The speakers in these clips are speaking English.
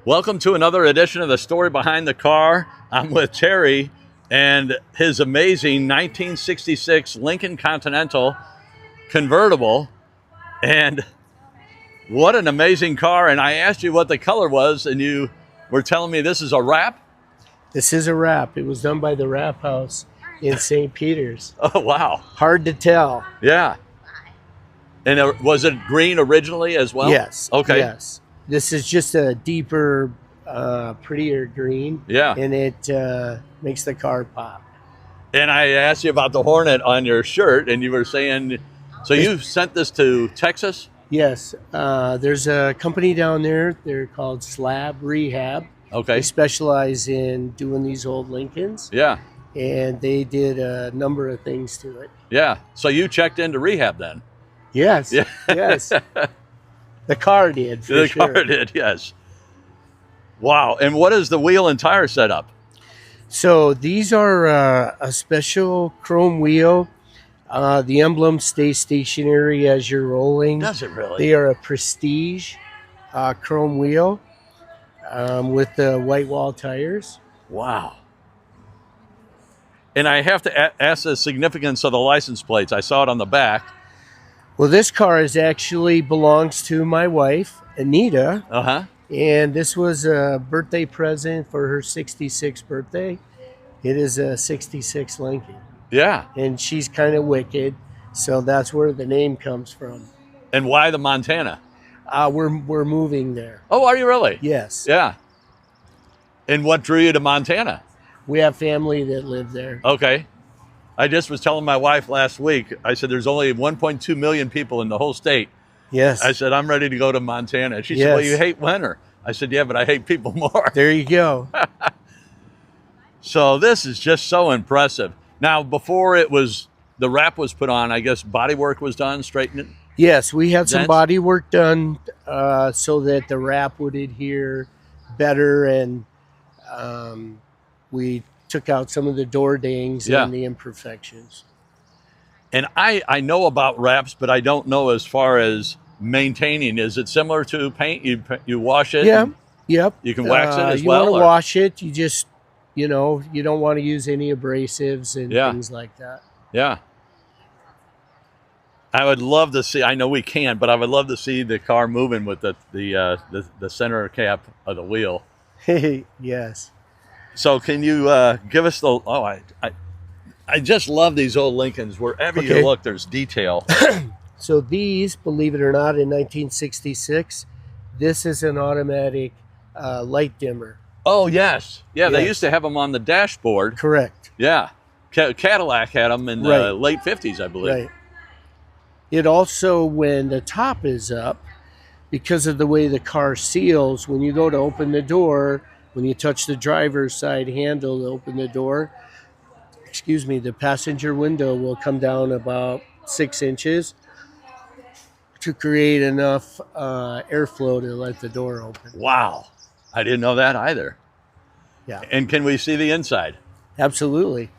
Welcome to another edition of The Story Behind the Car. I'm with Terry and his amazing 1966 Lincoln Continental convertible. And what an amazing car. And I asked you what the color was, and you were telling me this is a wrap? This is a wrap. It was done by the Wrap House in St. Peter's. Oh, wow. Hard to tell. Yeah. And was it green originally as well? Yes. Okay. Yes. This is just a deeper, prettier green. Yeah. And it makes the car pop. And I asked you about the Hornet on your shirt, and you were saying, so you sent this to Texas? Yes. There's a company down there. They're called Slab Rehab. Okay. They specialize in doing these old Lincolns. Yeah. And they did a number of things to it. Yeah. So you checked into rehab then? Yes. Yeah. Yes. The car did, for sure. The car did, yes. Wow. And what is the wheel and tire setup? So these are a special chrome wheel. The emblem stays stationary as you're rolling. Does it really? They are a Prestige chrome wheel with the white wall tires. Wow. And I have to ask the significance of the license plates. I saw it on the back. Well, this car actually belongs to my wife, Anita. Uh-huh. And this was a birthday present for her 66th birthday. It is a 66 Lincoln. Yeah. And she's kind of wicked, so that's where the name comes from. And why the Montana? We're moving there. Oh, are you really? Yes. Yeah. And what drew you to Montana? We have family that live there. Okay. I just was telling my wife last week, I said, there's only 1.2 million people in the whole state. Yes. I said, I'm ready to go to Montana. She said, Yes. well, you hate winter. I said, yeah, but I hate people more. There you go. So this is just so impressive. Now, before the wrap was put on, I guess body work was done, straightened it? Yes, we had some Dents? body work done so that the wrap would adhere better, and we took out some of the door dings Yeah. and the imperfections. And I know about wraps, but I don't know as far as maintaining. Is it similar to paint? You wash it? Yeah. and Yep. You can wax it as you well? want or- to wash it. You just, you don't want to use any abrasives and Yeah. things like that. Yeah. I would love to see, I know we can't, but I would love to see the car moving with the center cap of the wheel. Yes. So can you give us I just love these old Lincolns. Wherever you Okay. look, there's detail. So these, believe it or not, in 1966, this is an automatic light dimmer. Oh, yes. Yeah, they Yes. used to have them on the dashboard. Correct. Yeah. Cadillac had them in the Right. late 50s, I believe. Right. It also, when the top is up, because of the way the car seals, when you go to open the door, when you touch the driver's side handle to open the door, the passenger window will come down about 6 inches to create enough airflow to let the door open. Wow. I didn't know that either. Yeah, And can we see the inside? absolutely.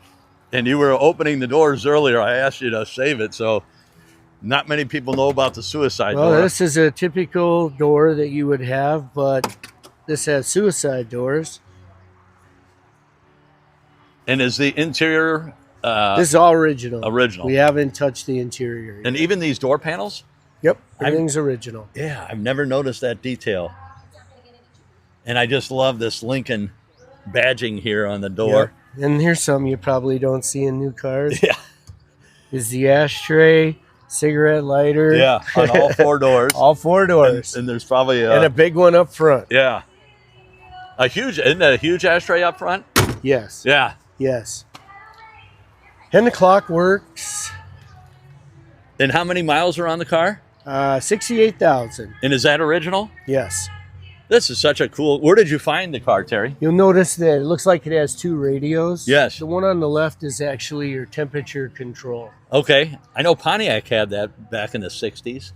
And you were opening the doors earlier. I asked you to save it, so not many people know about the suicide Well, door. this is a typical door that you would have, but this has suicide doors. And is the interior This is all original. original? We haven't touched the interior yet. And even these door panels? Yep, everything's original. Yeah, I've never noticed that detail. And I just love this Lincoln badging here on the door. Yep. And here's some you probably don't see in new cars. Yeah. Is the ashtray, cigarette lighter. Yeah, on all four doors. All four doors. And there's probably And a big one up front. yeah. Isn't that a huge ashtray up front? Yes. Yeah. Yes. And the clock works. And how many miles are on the car? 68,000. And is that original? Yes. This is such a cool. Where did you find the car, Terry? You'll notice that it looks like it has two radios. Yes. The one on the left is actually your temperature control. Okay. I know Pontiac had that back in the 60s.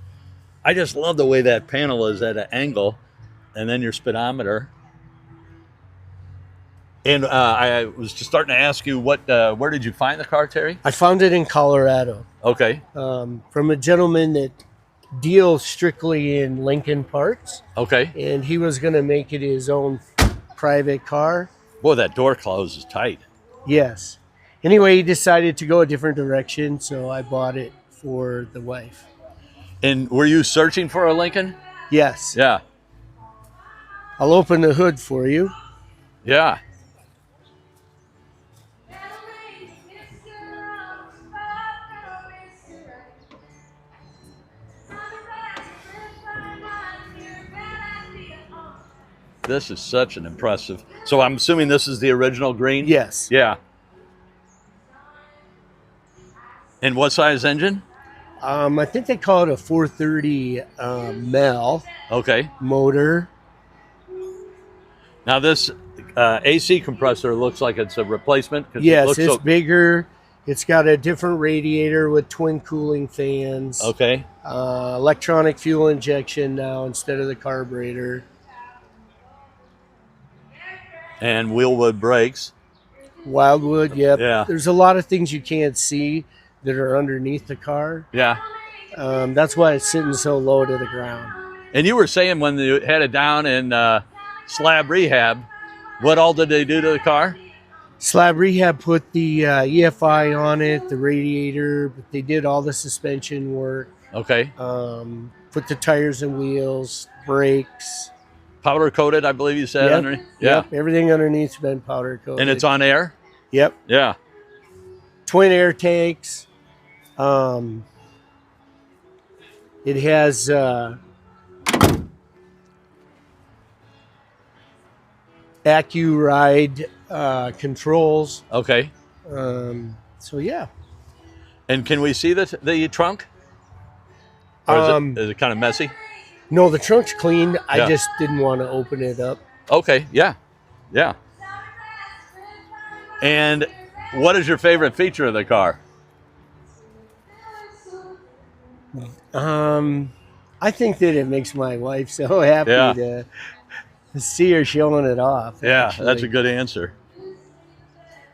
I just love the way that panel is at an angle, and then your speedometer. And I was just starting to ask you, where did you find the car, Terry? I found it in Colorado Okay. from a gentleman that deal strictly in Lincoln parts, Okay. and he was going to make it his own private car. Boy, that door closes tight. Yes. Anyway, he decided to go a different direction, so I bought it for the wife. And were you searching for a Lincoln? Yes. Yeah. I'll open the hood for you. Yeah. This is such an impressive. So I'm assuming this is the original green? Yes. Yeah. And what size engine? I think they call it a 430 Mel Okay. motor. Now this AC compressor looks like it's a replacement. 'Cause Yes, it looks it's so, bigger. It's got a different radiator with twin cooling fans. okay. Electronic fuel injection now instead of the carburetor. And wheelwood brakes. Wildwood, yep. Yeah. There's a lot of things you can't see that are underneath the car. Yeah. That's why it's sitting so low to the ground. And you were saying when you had it down in slab rehab, what all did they do to the car? Slab Rehab put the EFI on it, the radiator, but they did all the suspension work. Okay. Put the tires and wheels, brakes. Powder coated, I believe you said. Yep, Underneath? Yeah. Yep, everything underneath's been powder coated. And it's on air? Yep. Yeah. Twin air tanks. It has AccuRide controls. Okay. So yeah. And can we see the trunk? Or is it kind of messy? No, the trunk's clean. Yeah. I just didn't want to open it up. Okay. Yeah. Yeah. And what is your favorite feature of the car? I think that it makes my wife so happy Yeah. to see her showing it off. Yeah, actually. that's a good answer.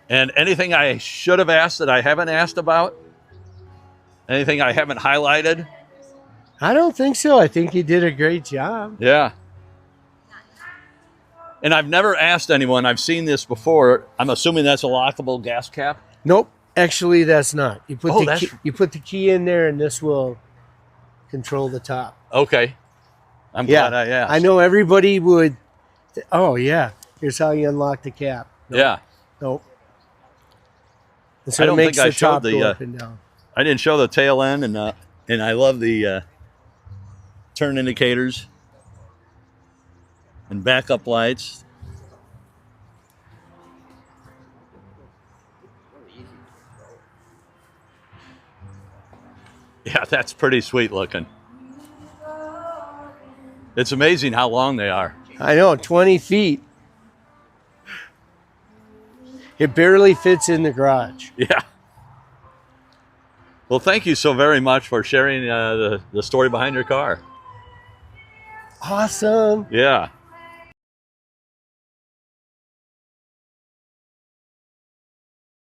And anything I should have asked that I haven't asked about? Anything I haven't highlighted? I don't think so. I think you did a great job. Yeah. And I've never asked anyone, I've seen this before. I'm assuming that's a lockable gas cap? Nope, actually that's not. You put that's- you put the key in there, and this will control the top. Okay. I'm glad I asked. I know everybody would. Oh yeah, here's how you unlock the cap. Nope. Yeah. Nope. And so I it don't makes think I the top showed go the, up and down. I didn't show the tail end, and I love the turn indicators and backup lights. Yeah, that's pretty sweet looking. It's amazing how long they are. I know, 20 feet. It barely fits in the garage. Yeah. Well, thank you so very much for sharing the story behind your car. Awesome. Yeah.